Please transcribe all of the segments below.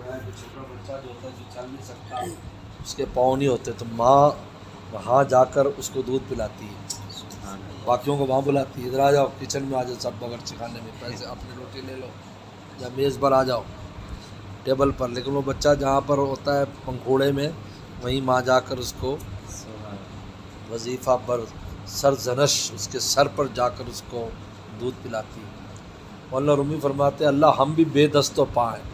فرمایا کہ چھوٹا بچہ جو ہوتا ہے جو چل نہیں سکتا اس کے پاؤں نہیں ہوتے تو ماں وہاں جا کر اس کو دودھ پلاتی ہے، باقیوں کو وہاں بلاتی ہے، ادھر آ جاؤ کچن میں آ جاؤ سب باورچی خانے میں، پیسے اپنی روٹی لے لو یا میز پر آ جاؤ ٹیبل پر، لیکن وہ بچہ جہاں پر ہوتا ہے پنکھوڑے میں وہیں ماں جا کر اس کو وظیفہ پر سرزنش اس کے سر پر جا کر اس کو دودھ پلاتی ہے۔ مولانا رومی فرماتے ہیں اللہ ہم بھی بے دست و پا ہیں،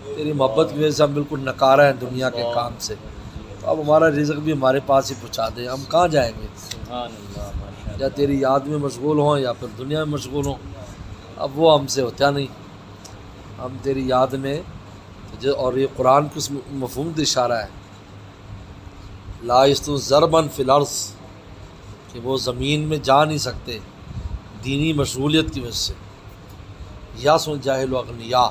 تیری محبت کی وجہ سے ہم بالکل نکارہ ہیں دنیا کے کام سے، تو اب ہمارا رزق بھی ہمارے پاس ہی پہنچا دے، ہم کہاں جائیں گے؟ یا تیری یاد میں مشغول ہوں یا پھر دنیا میں مشغول ہوں، اب وہ ہم سے ہوتا نہیں، ہم تیری یاد میں۔ اور یہ قرآن کس مفہوم سے اشارہ ہے، لا یستو ضرباً فی الارض، کہ وہ زمین میں جا نہیں سکتے دینی مشغولیت کی وجہ سے۔ یا سن جاہل و اغنیا،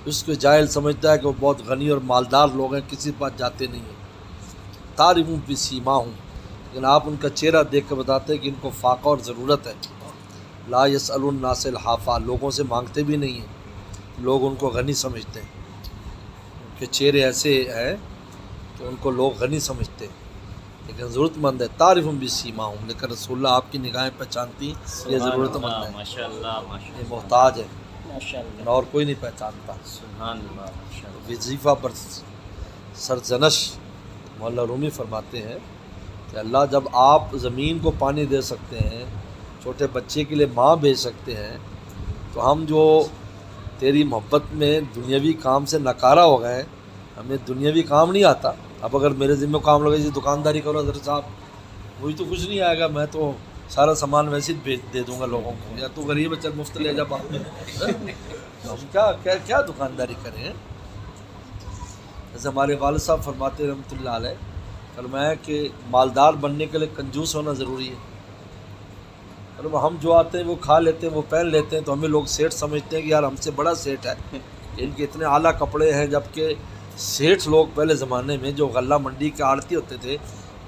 اس کو جاہل سمجھتا ہے کہ وہ بہت غنی اور مالدار لوگ ہیں، کسی پاس جاتے نہیں ہیں۔ تعریفوں پہ سیما ہوں، لیکن آپ ان کا چہرہ دیکھ کر بتاتے ہیں کہ ان کو فاقہ اور ضرورت ہے۔ لا یسأل الناس الحافہ، لوگوں سے مانگتے بھی نہیں ہیں، لوگ ان کو غنی سمجھتے ہیں، ان کے چہرے ایسے ہیں کہ ان کو لوگ غنی سمجھتے ہیں، لیکن ضرورت مند ہے۔ تعریفوں بھی سیما ہوں، لیکن رسول اللہ آپ کی نگاہیں پہچانتی یہ ضرورت مند ہے، یہ محتاج ہے، اور کوئی نہیں پہچانتا۔ وظیفہ پر سرزنش، مولانا رومی فرماتے ہیں کہ اللہ جب آپ زمین کو پانی دے سکتے ہیں، چھوٹے بچے کے لیے ماں بھیج سکتے ہیں، تو ہم جو تیری محبت میں دنیاوی کام سے نکارہ ہو گئے، ہمیں دنیاوی کام نہیں آتا۔ اب اگر میرے ذمہ کام لگے جی دکانداری کرو حضرت صاحب، وہی تو کچھ نہیں آئے گا، میں تو سارا سامان ویسے ہی بھیج دے دوں گا لوگوں کو، یا تو غریب ہے چل مفت لے جا باپ میں، ہم کیا دکانداری کریں؟ جیسے ہمارے والد صاحب فرماتے رحمۃ اللہ علیہ، فرمایا کہ مالدار بننے کے لیے کنجوس ہونا ضروری ہے۔ ہم جو آتے ہیں وہ کھا لیتے ہیں، وہ پہن لیتے ہیں، تو ہمیں لوگ سیٹھ سمجھتے ہیں کہ یار ہم سے بڑا سیٹھ ہے، ان کے اتنے اعلیٰ کپڑے ہیں، جبکہ سیٹھ لوگ پہلے زمانے میں جو غلہ منڈی کے آڑتی ہوتے تھے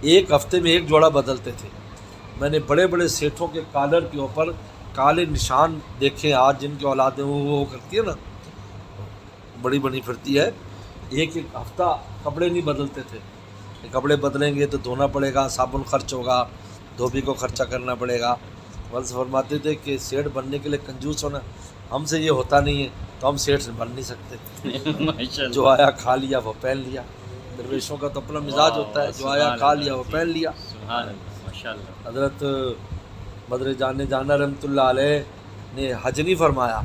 ایک ہفتے میں ایک جوڑا بدلتے تھے۔ میں نے بڑے بڑے سیٹھوں کے کالر کے اوپر کالے نشان دیکھے، آج جن کی اولادیں وہ کرتی ہے نا، بڑی بنی پھرتی ہے، ایک ہفتہ کپڑے نہیں بدلتے تھے، کپڑے بدلیں گے تو دھونا پڑے گا، صابن خرچ ہوگا، دھوبی کو خرچہ کرنا پڑے گا۔ والد فرماتے تھے کہ سیٹھ بننے کے لیے کنجوس ہونا، ہم سے یہ ہوتا نہیں ہے، تو ہم سیٹھ سے بن نہیں سکتے۔ جو آیا کھا لیا وہ پہن لیا، درویشوں کا تو اپنا مزاج ہوتا ہے، جو آیا کھا لیا وہ پہن لیا۔ حضرت مدر جانا رحمۃ اللہ علیہ نے حج نہیں فرمایا،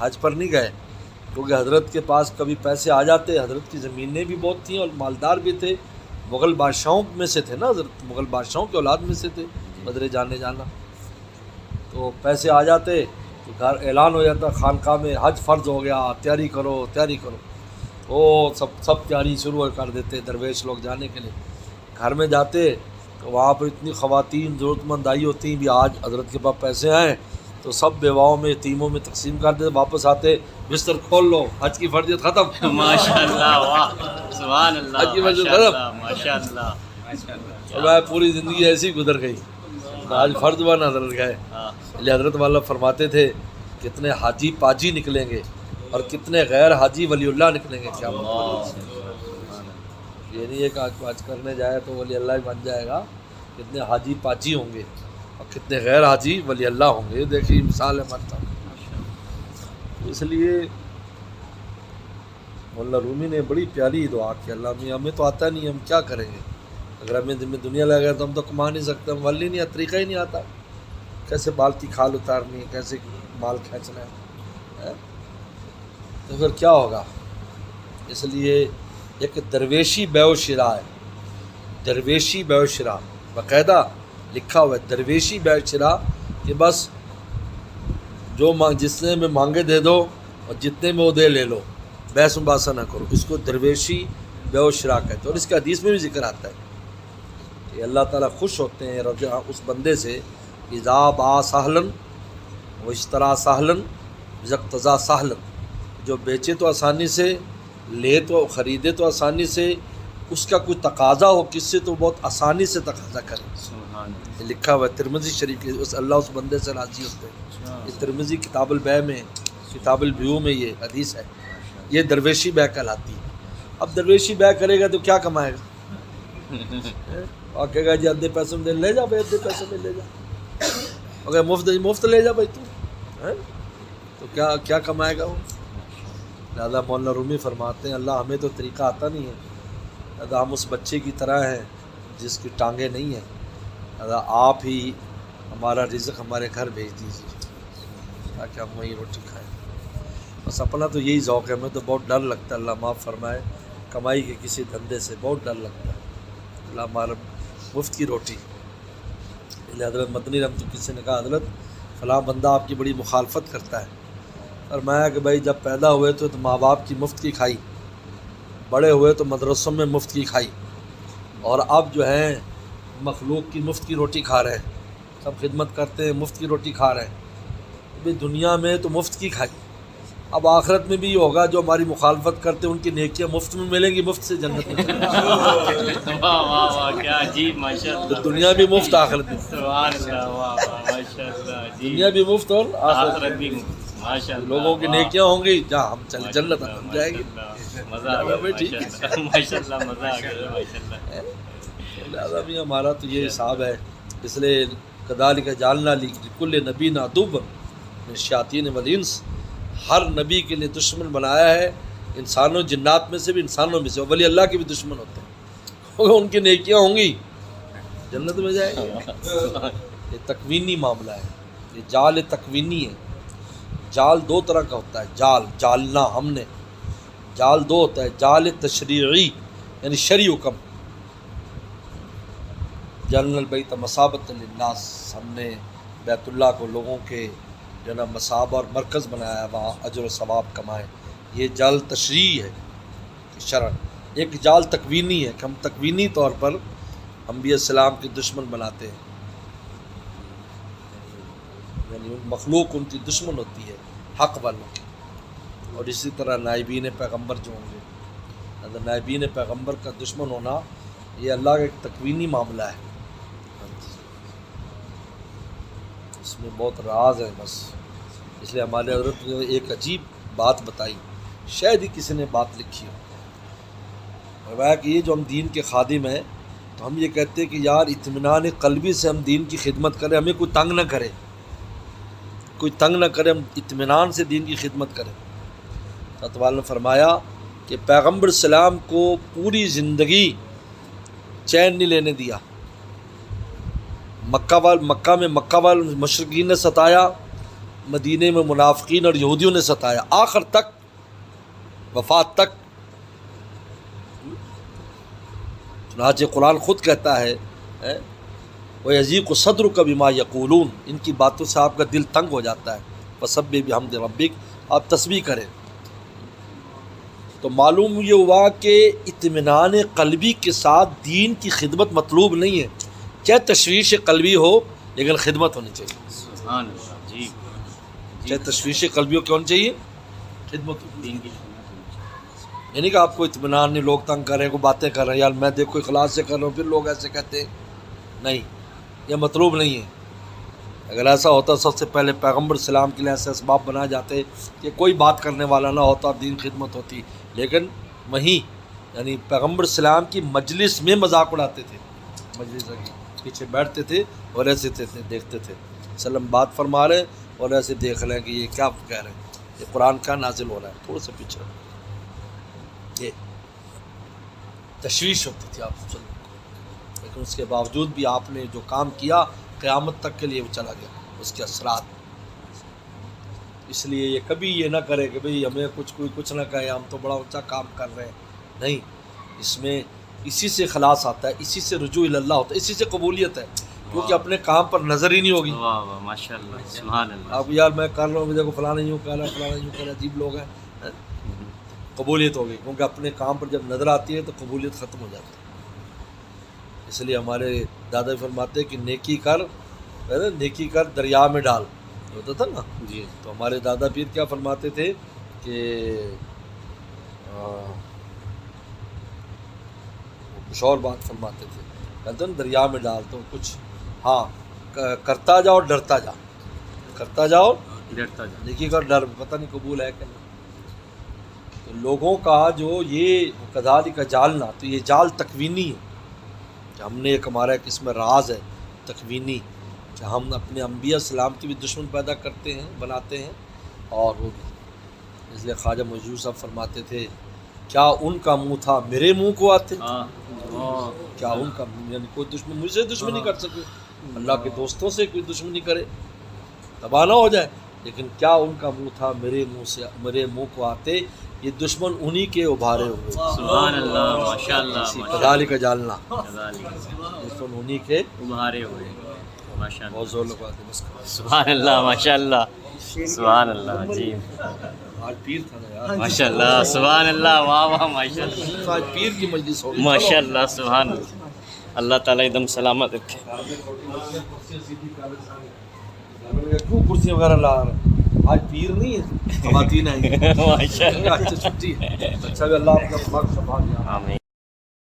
حج پر نہیں گئے، کیونکہ حضرت کے پاس کبھی پیسے آ جاتے، حضرت کی زمینیں بھی بہت تھیں اور مالدار بھی تھے، مغل بادشاہوں میں سے تھے نا، حضرت مغل بادشاہوں کی اولاد میں سے تھے مدر جانا، تو پیسے آ جاتے تو گھر اعلان ہو جاتا خانقاہ میں حج فرض ہو گیا، تیاری کرو وہ سب تیاری شروع کر دیتے درویش لوگ جانے کے لیے۔ گھر میں جاتے تو وہاں پر اتنی خواتین ضرورت مند آئی ہوتی بھی آج حضرت کے پاس پیسے آئیں تو سب بیواؤں میں یتیموں میں تقسیم کر دیتے، واپس آتے بستر کھول لو، حج کی فرضیت ختم۔ ماشاءاللہ، واہ سبحان اللہ، حج کی فرضیت ختم۔ ماشاءاللہ۔ اور میں پوری زندگی ایسی گزر گئی، آج فرض بنا حضرت گئے، لیے حضرت والا فرماتے تھے کتنے حاجی پاجی نکلیں گے اور کتنے غیر حاجی ولی اللہ نکلیں گے کیا یہ نہیں ہے کہ آج کرنے جائے تو ولی اللہ ہی بن جائے گا، کتنے حاجی پاجی ہوں گے اور کتنے غیر حاجی ولی اللہ ہوں گے۔ دیکھیے مثال ہے مطلب، اس لیے مولانا رومی نے بڑی پیاری دعا کی، اللہ میں ہمیں تو آتا نہیں، ہم کیا کریں گے؟ اگر ہمیں ذمہ دنیا لگا گیا تو ہم تو کما نہیں سکتے، ہم ولی نہیں، طریقہ ہی نہیں آتا، کیسے بال کی کھال اتارنی ہے، کیسے مال کھینچنا ہے، تو پھر کیا ہوگا؟ اس لیے ایک درویشی بیع و شراء ہے، درویشی بیع و شراء باقاعدہ لکھا ہوا ہے، درویشی بیع و شراء کہ بس جو جتنے میں مانگے دے دو اور جتنے میں وہ دے لے لو، بحث مباحثہ نہ کرو، اس کو درویشی بیع و شراء کہتے ہیں۔ اور اس کے حدیث میں بھی ذکر آتا ہے کہ اللہ تعالیٰ خوش ہوتے ہیں اس بندے سے اذا باع سہلا و اشترا سہلا اقتضا سہلا، جو بیچے تو آسانی سے، لے تو خریدے تو آسانی سے، اس کا کوئی تقاضا ہو کس سے تو بہت آسانی سے تقاضا کرے۔ یہ لکھا ہوا ہے ترمذی شریف کے، اللہ اس بندے سے راضی ہوتے ہیں۔ یہ ترمذی کتاب البیع میں، کتاب البیوع میں یہ حدیث ہے۔ یہ درویشی بے کہلاتی ہے. اب درویشی بے کرے گا تو کیا کمائے گا؟ اور کہے گا جی ادھے پیسے میں لے جا بھائی، ادھے پیسے میں لے جا، اگر مفت لے جا بھائی تو کیا کمائے گا وہ؟ لہٰذا مولانا رومی فرماتے ہیں اللہ ہمیں تو طریقہ آتا نہیں ہے، لہٰذا ہم اس بچے کی طرح ہیں جس کی ٹانگیں نہیں ہیں، لہٰذا آپ ہی ہمارا رزق ہمارے گھر بھیج دیجیے تاکہ ہم وہیں روٹی کھائیں. بس اپنا تو یہی ذوق ہے. ہمیں تو بہت ڈر لگتا ہے، اللہ معاف فرمائے، کمائی کے کسی دھندے سے بہت ڈر لگتا ہے. اللہ ہمارا مفت کی روٹی. حضرت مدنی رحمۃ کسی نے کہا حضرت فلاں بندہ آپ کی بڑی مخالفت کرتا ہے. فرمایا کہ بھائی جب پیدا ہوئے تو ماں باپ کی مفت کی کھائی، بڑے ہوئے تو مدرسوں میں مفت کی کھائی، اور اب جو ہیں مخلوق کی مفت کی روٹی کھا رہے ہیں. سب خدمت کرتے ہیں، مفت کی روٹی کھا رہے ہیں. بھائی دنیا میں تو مفت کی کھائی، اب آخرت میں بھی یہ ہوگا جو ہماری مخالفت کرتے ہیں ان کی نیکیاں مفت میں ملیں گی، مفت سے جنت میں چلیں گے. واہ واہ واہ کیا عجیب ماشاء اللہ. دنیا بھی مفت آخرت بھی مفت. سبحان اللہ واہ واہ ماشاء اللہ جی. دنیا بھی مفت اور آخرت بھی ماشاء اللہ. لوگوں کی نیکیاں ہوں گی جہاں ہم چلے جنت ہم جائیں گے. مزہ آ گیا ماشاء اللہ مزہ آ گیا ماشاء اللہ. لہٰذا بھی ہمارا تو یہ حساب ہے. اس لیے کذالک جعلنا لکل نبی عدوا من الشیاطین والانس، ہر نبی کے لیے دشمن بنایا ہے انسانوں جنات میں سے بھی، انسانوں میں سے. ولی اللہ کے بھی دشمن ہوتے ہیں، ان کی نیکیاں ہوں گی جنت میں جائیں گے. یہ تکوینی معاملہ ہے، یہ جال تکوینی ہے. جال دو طرح کا ہوتا ہے، جالنا ہم نے، جال دو ہوتا ہے، جال تشریعی یعنی شرعی حکم. جعلنا البیت مثابۃ للناس، ہم نے بیت اللہ کو لوگوں کے جو نا مثاب اور مرکز بنایا، وہاں اجر و ثواب کمائیں. یہ جال تشریعی ہے شرعن. ایک جال تکوینی ہے کہ ہم تکوینی طور پر انبیاء السلام کے دشمن بناتے ہیں، یعنی مخلوق ان کی دشمن ہوتی ہے حق والوں کی. اور اسی طرح نائبین پیغمبر جو ہوں گے، اگر نائبین پیغمبر کا دشمن ہونا یہ اللہ کا ایک تکوینی معاملہ ہے. اس میں بہت راز ہے بس. اس لیے ہمارے حضرت نے ایک عجیب بات بتائی، شاید ہی کسی نے بات لکھی ہو. فرمایا کہ یہ جو ہم دین کے خادم ہیں تو ہم یہ کہتے ہیں کہ یار اطمینان قلبی سے ہم دین کی خدمت کریں، ہمیں کوئی تنگ نہ کرے، کوئی تنگ نہ کرے، ہم اطمینان سے دین کی خدمت کریں. اللہ تعالیٰ نے فرمایا کہ پیغمبر السلام کو پوری زندگی چین نہیں لینے دیا. مکہ میں مکہ والے مشرکین نے ستایا، مدینے میں منافقین اور یہودیوں نے ستایا، آخر تک وفات تک. چنانچہ قرآن خود کہتا ہے وَيَضِيقُ صَدْرُكَ بِمَا يَقُولُونَ، ان کی باتوں سے آپ کا دل تنگ ہو جاتا ہے. فَسَبِّحْ بِحَمْدِ رَبِّكَ، آپ تسبیح کریں. تو معلوم یہ ہوا کہ اطمینان قلبی کے ساتھ دین کی خدمت مطلوب نہیں ہے. چاہے تشویش قلبی ہو لیکن خدمت ہونی چاہیے. سبحان اللہ جی. چاہے تشویش قلبی ہو، کیا ہونی چاہیے؟ خدمت. دین کی یعنی کہ آپ کو اطمینان نہیں، لوگ تنگ کر رہے ہیں، کوئی باتیں کر رہے ہیں، یار میں دیکھو اخلاص سے کر رہا ہوں پھر لوگ ایسے کہتے ہیں. نہیں، یہ مطلوب نہیں ہے. اگر ایسا ہوتا سب سے پہلے پیغمبر السلام کے لیے ایسے اسباب بنائے جاتے کہ کوئی بات کرنے والا نہ ہوتا اور دین خدمت ہوتی. لیکن وہیں یعنی پیغمبر السلام کی مجلس میں مذاق اڑاتے تھے، مجلس کے پیچھے بیٹھتے تھے اور ایسے دیکھتے تھے سلم بات فرما رہے ہیں اور ایسے دیکھ رہے ہیں کہ یہ کیا کہہ رہے ہیں، یہ قرآن کا نازل ہو رہا ہے، تھوڑا سا پیچھے. یہ تشویش ہوتی تھی آپ چلو، لیکن اس کے باوجود بھی آپ نے جو کام کیا قیامت تک کے لیے وہ چلا گیا، اس کے اثرات. اس لیے یہ کبھی یہ نہ کرے کہ بھئی ہمیں کوئی کچھ نہ کہے، ہم تو بڑا اونچا کام کر رہے ہیں. نہیں، اس میں اسی سے خلاص آتا ہے، اسی سے رجوع اللہ ہوتا ہے، اسی سے قبولیت ہے، کیونکہ اپنے کام پر نظر ہی نہیں ہوگی. واہ واہ ماشاء اللہ سبحان اللہ. آپ یار میں کر رہا ہوں، دیکھو فلانا یوں کہہ رہا ہے، فلانا یوں کہہ رہا ہے، عجیب لوگ ہیں. قبولیت ہوگی، کیونکہ اپنے کام پر جب نظر آتی ہے تو قبولیت ختم ہو جاتی ہے. اس لیے ہمارے دادا فرماتے کہ نیکی کر دریا میں ڈال، ہوتا تھا نا جی. تو ہمارے دادا پیر کیا فرماتے تھے کہ کچھ اور بات فرماتے تھے، کہتے ہیں دریا میں ڈال تو کچھ ہاں کرتا جاؤ ڈرتا جا، کرتا جاؤ ڈرتا جا. نیکی کا ڈر، پتہ نہیں قبول ہے کہ نہیں. تو لوگوں کا جو یہ کذالک کا جالنا، تو یہ جال تکوینی ہے کہ ہم نے ایک ہمارا ایک اس میں راز ہے تکوینی کہ ہم اپنے انبیاء السلام کی بھی دشمن پیدا کرتے ہیں، بناتے ہیں، اور وہ بھی اس لیے خواجہ موجود صاحب فرماتے تھے کیا ان کا منہ تھا میرے منہ کو آتے، کیا ان کا یعنی کوئی دشمن مجھ سے دشمنی کر سکے، اللہ کے دوستوں سے کوئی دشمنی کرے تباہ نہ ہو جائے، لیکن کیا ان کا منہ تھا میرے منہ کو آتے، یہ دشمن انہی کے ابھارے ہوئے، سبحان اللہ ماشاءاللہ کذالک جالنا، کذالک دشمن انہی کے ابھارے ہوئے ماشاءاللہ بہت زور لگا دے بس کرو۔ سبحان اللہ ماشاءاللہ سبحان اللہ جی آج پیر تھا نا یار، ماشاءاللہ سبحان اللہ واہ واہ ماشاءاللہ آج پیر کی مجلس ہوگی ماشاءاللہ سبحان اللہ اللہ تعالیٰ ایک دم سلامت رکھے کیوں کرسی وغیرہ لا رہے ہیں؟ آج پیر نہیں ہے، خواتین آئی ہیں، ماشاءاللہ اچھا چھٹی ہے، اچھا بھی اللہ اپنا پاک سنبھال لیا۔ آمین